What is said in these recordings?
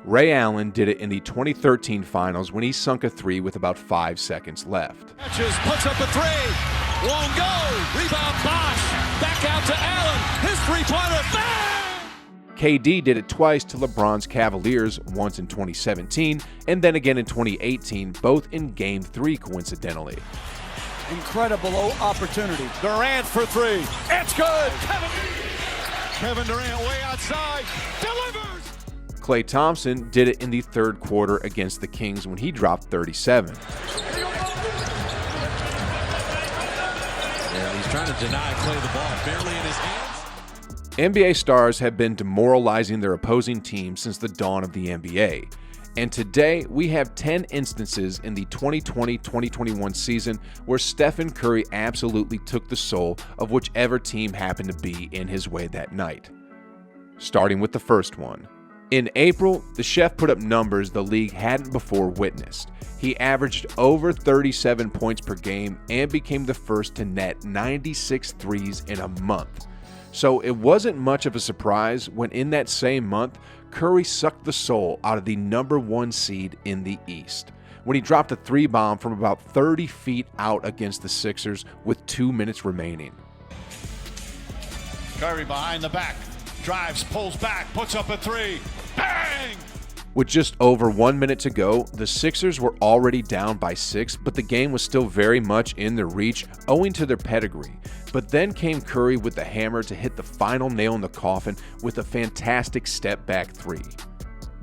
Ray Allen did it in the 2013 finals when he sunk a three with about 5 seconds left. Catches, puts up a three, won't go, rebound Bosch, back out to Allen, his three-pointer, bang! KD did it twice to LeBron's Cavaliers, once in 2017 and then again in 2018, both in Game 3 coincidentally. Incredible opportunity. Durant for three, it's good! Kevin Durant way outside, delivers! Klay Thompson did it in the third quarter against the Kings when he dropped 37. And he's trying to deny Klay the ball, barely in his hands. NBA stars have been demoralizing their opposing team since the dawn of the NBA. And today, we have 10 instances in the 2020-2021 season where Stephen Curry absolutely took the soul of whichever team happened to be in his way that night. Starting with the first one. In April, the Chef put up numbers the league hadn't before witnessed. He averaged over 37 points per game and became the first to net 96 threes in a month. So it wasn't much of a surprise when in that same month, Curry sucked the soul out of the number 1 seed in the East when he dropped a three bomb from about 30 feet out against the Sixers with 2 minutes remaining. Curry behind the back, drives, pulls back, puts up a three, bang! With just over 1 minute to go, the Sixers were already down by 6, but the game was still very much in their reach owing to their pedigree. But then came Curry with the hammer to hit the final nail in the coffin with a fantastic step-back three.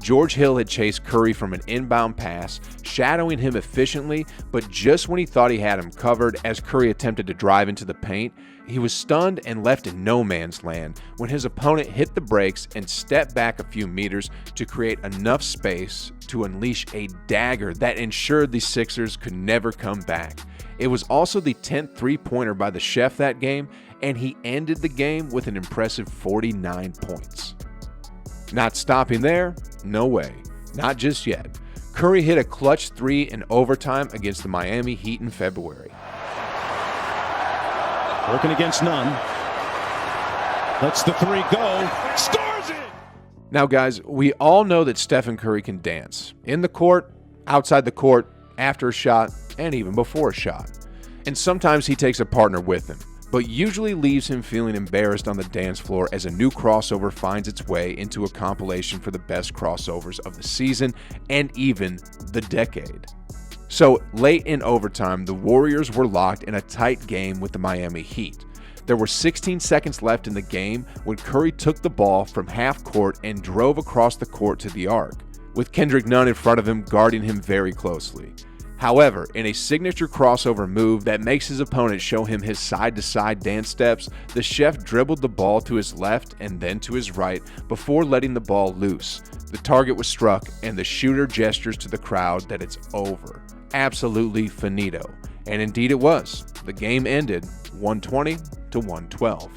George Hill had chased Curry from an inbound pass, shadowing him efficiently, but just when he thought he had him covered as Curry attempted to drive into the paint, he was stunned and left in no man's land when his opponent hit the brakes and stepped back a few meters to create enough space to unleash a dagger that ensured the Sixers could never come back. It was also the 10th three-pointer by the Chef that game, and he ended the game with an impressive 49 points. Not stopping there? No way. Not just yet. Curry hit a clutch three in overtime against the Miami Heat in February. Working against none. Lets the three go. Scores it! Now, guys, we all know that Stephen Curry can dance. In the court, outside the court, after a shot, and even before a shot. And sometimes he takes a partner with him, but usually leaves him feeling embarrassed on the dance floor as a new crossover finds its way into a compilation for the best crossovers of the season and even the decade. So late in overtime, the Warriors were locked in a tight game with the Miami Heat. There were 16 seconds left in the game when Curry took the ball from half court and drove across the court to the arc, with Kendrick Nunn in front of him guarding him very closely. However, in a signature crossover move that makes his opponent show him his side-to-side dance steps, the Chef dribbled the ball to his left and then to his right before letting the ball loose. The target was struck, and the shooter gestures to the crowd that it's over. Absolutely finito. And indeed it was. The game ended 120 to 112.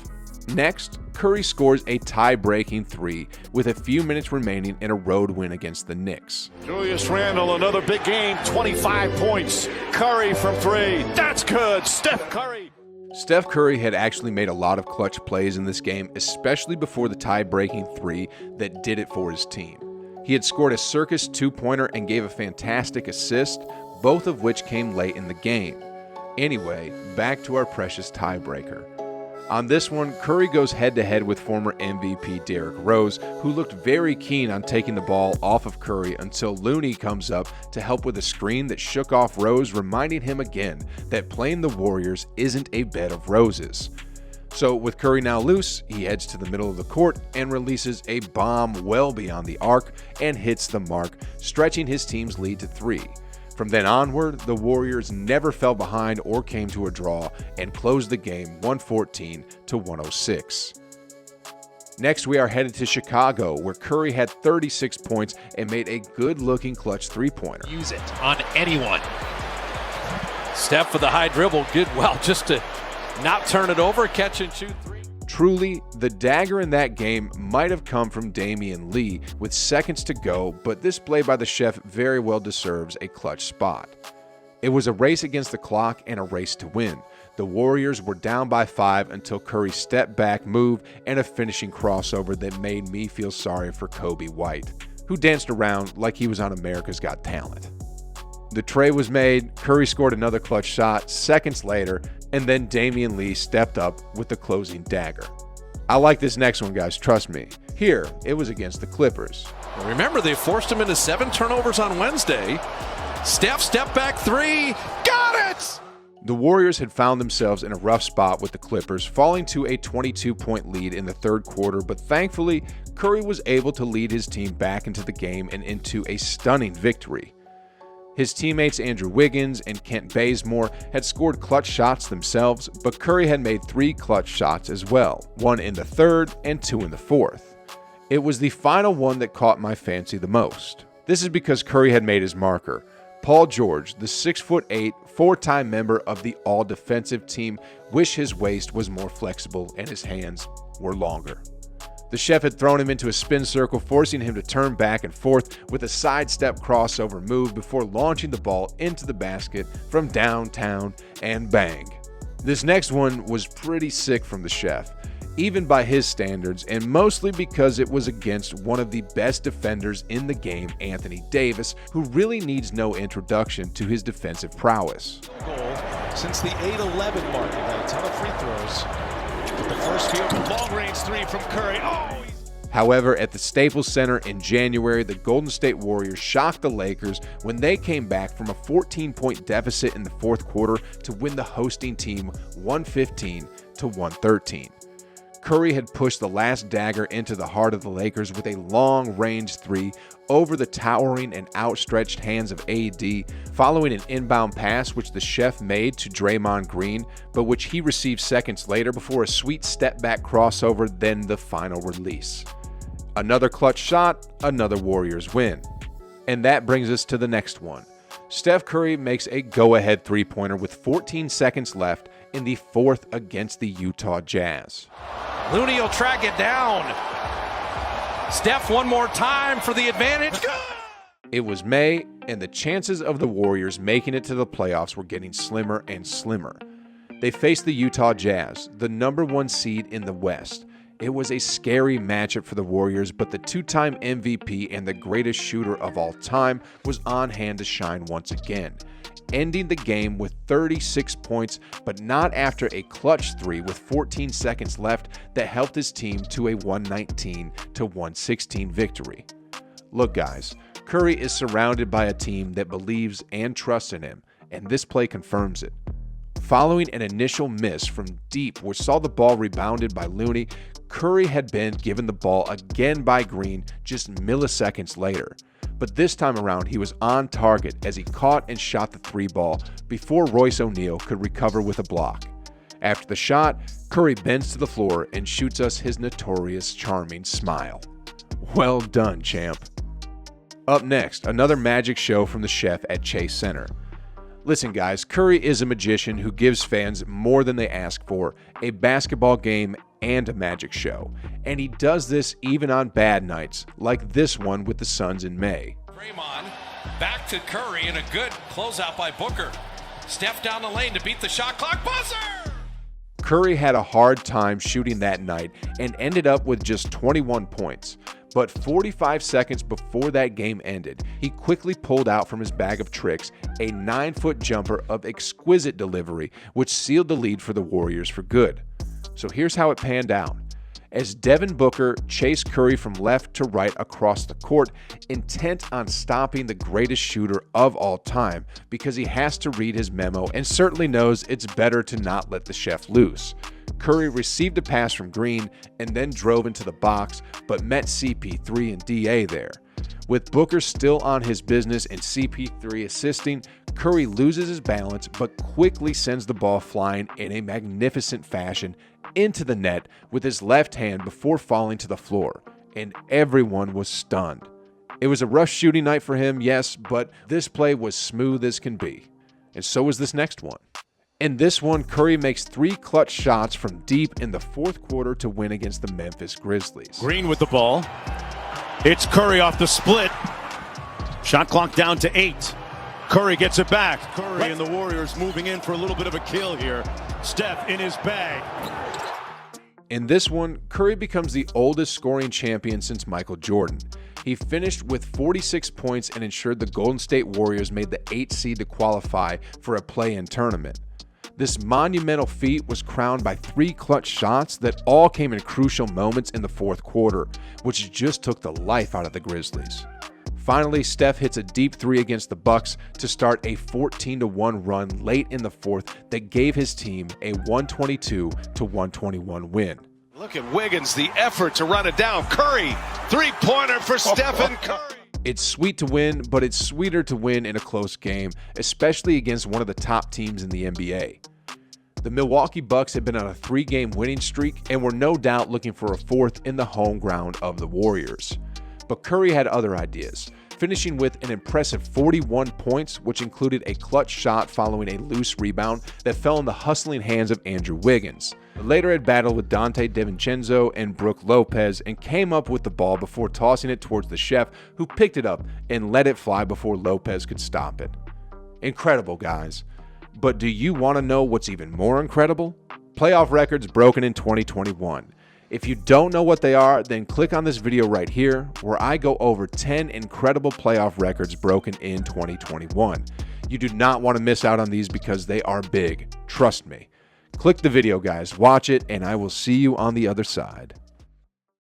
Next, Curry scores a tie-breaking three with a few minutes remaining in a road win against the Knicks. Julius Randle, another big game, 25 points. Curry from three. That's good. Steph Curry. Steph Curry had actually made a lot of clutch plays in this game, especially before the tie-breaking three that did it for his team. He had scored a circus two-pointer and gave a fantastic assist, both of which came late in the game. Anyway, back to our precious tiebreaker. On this one, Curry goes head-to-head with former MVP Derrick Rose, who looked very keen on taking the ball off of Curry until Looney comes up to help with a screen that shook off Rose, reminding him again that playing the Warriors isn't a bed of roses. So with Curry now loose, he heads to the middle of the court and releases a bomb well beyond the arc and hits the mark, stretching his team's lead to 3. From then onward, the Warriors never fell behind or came to a draw and closed the game 114 to 106. Next, we are headed to Chicago, where Curry had 36 points and made a good-looking clutch three-pointer. Use it on anyone. Steph with the high dribble, good, well, just to not turn it over, catch and shoot three. Truly, the dagger in that game might have come from Damian Lee with seconds to go, but this play by the Chef very well deserves a clutch spot. It was a race against the clock and a race to win. The Warriors were down by 5 until Curry's step back move and a finishing crossover that made me feel sorry for Kobe White. who danced around like he was on America's Got Talent. The tray was made, Curry scored another clutch shot seconds later, and then Damian Lee stepped up with the closing dagger. I like this next one, guys, trust me. Here, it was against the Clippers. Remember, they forced him into 7 turnovers on Wednesday. Steph, step back three, got it! The Warriors had found themselves in a rough spot with the Clippers, falling to a 22-point lead in the third quarter, but thankfully, Curry was able to lead his team back into the game and into a stunning victory. His teammates Andrew Wiggins and Kent Bazemore had scored clutch shots themselves, but Curry had made 3 clutch shots as well, 1 in the third and 2 in the fourth. It was the final one that caught my fancy the most. This is because Curry had made his marker. Paul George, the 6'8", 4-time member of the all-defensive team, wished his waist was more flexible and his hands were longer. The chef had thrown him into a spin circle, forcing him to turn back and forth with a sidestep crossover move before launching the ball into the basket from downtown and bang. This next one was pretty sick from the chef, even by his standards, and mostly because it was against one of the best defenders in the game, Anthony Davis, who really needs no introduction to his defensive prowess. Goal since the 8-11 mark. He got a ton of free throws. But the first field, long-range three from Curry. However, at the Staples Center in January, the Golden State Warriors shocked the Lakers when they came back from a 14-point deficit in the fourth quarter to win the hosting team 115-113. Curry had pushed the last dagger into the heart of the Lakers with a long-range three over the towering and outstretched hands of AD, following an inbound pass which the chef made to Draymond Green, but which he received seconds later before a sweet step-back crossover, then the final release. Another clutch shot, another Warriors win. And that brings us to the next one. Steph Curry makes a go-ahead three-pointer with 14 seconds left in the fourth against the Utah Jazz. Looney will track it down. Steph one more time for the advantage. It was May, and the chances of the Warriors making it to the playoffs were getting slimmer and slimmer. They faced the Utah Jazz, the number 1 seed in the West. It was a scary matchup for the Warriors, but the 2-time MVP and the greatest shooter of all time was on hand to shine once again, ending the game with 36 points, but not after a clutch three with 14 seconds left that helped his team to a 119-116 victory. Look, guys, Curry is surrounded by a team that believes and trusts in him, and this play confirms it. Following an initial miss from deep, which saw the ball rebounded by Looney, Curry had been given the ball again by Green just milliseconds later. But this time around, he was on target as he caught and shot the 3-ball before Royce O'Neal could recover with a block. After the shot, Curry bends to the floor and shoots us his notorious charming smile. Well done, champ. Up next, another magic show from the chef at Chase Center. Listen, guys, Curry is a magician who gives fans more than they ask for, a basketball game and a magic show. And he does this even on bad nights, like this one with the Suns in May. Draymond back to Curry and a good closeout by Booker. Steph down the lane to beat the shot clock buzzer. Curry had a hard time shooting that night and ended up with just 21 points. But 45 seconds before that game ended, he quickly pulled out from his bag of tricks a 9-foot jumper of exquisite delivery, which sealed the lead for the Warriors for good. So here's how it panned out. As Devin Booker chased Curry from left to right across the court, intent on stopping the greatest shooter of all time because he has to read his memo and certainly knows it's better to not let the chef loose. Curry received a pass from Green and then drove into the box, but met CP3 and DA there. With Booker still on his business and CP3 assisting, Curry loses his balance but quickly sends the ball flying in a magnificent fashion into the net with his left hand before falling to the floor, and everyone was stunned. It was a rough shooting night for him, yes, but this play was smooth as can be. And so was this next one. In this one, Curry makes 3 clutch shots from deep in the fourth quarter to win against the Memphis Grizzlies. Green with the ball. It's Curry off the split. Shot clock down to 8. Curry gets it back. Curry and the Warriors moving in for a little bit of a kill here. Steph in his bag. In this one, Curry becomes the oldest scoring champion since Michael Jordan. He finished with 46 points and ensured the Golden State Warriors made the 8th seed to qualify for a play-in tournament. This monumental feat was crowned by 3 clutch shots that all came in crucial moments in the fourth quarter, which just took the life out of the Grizzlies. Finally, Steph hits a deep 3 against the Bucks to start a 14-1 run late in the fourth that gave his team a 122-121 win. Look at Wiggins, the effort to run it down. Curry, three-pointer for Stephen Curry. It's sweet to win, but it's sweeter to win in a close game, especially against one of the top teams in the NBA. The Milwaukee Bucks had been on a 3-game winning streak and were no doubt looking for a 4th in the home ground of the Warriors. But Curry had other ideas, finishing with an impressive 41 points, which included a clutch shot following a loose rebound that fell in the hustling hands of Andrew Wiggins. Later had battled with Dante DiVincenzo and Brook Lopez and came up with the ball before tossing it towards the chef, who picked it up and let it fly before Lopez could stop it. Incredible, guys. But do you want to know what's even more incredible? Playoff records broken in 2021. If you don't know what they are, then click on this video right here where I go over 10 incredible playoff records broken in 2021. You do not want to miss out on these because they are big. Trust me. Click the video, guys. Watch it, and I will see you on the other side.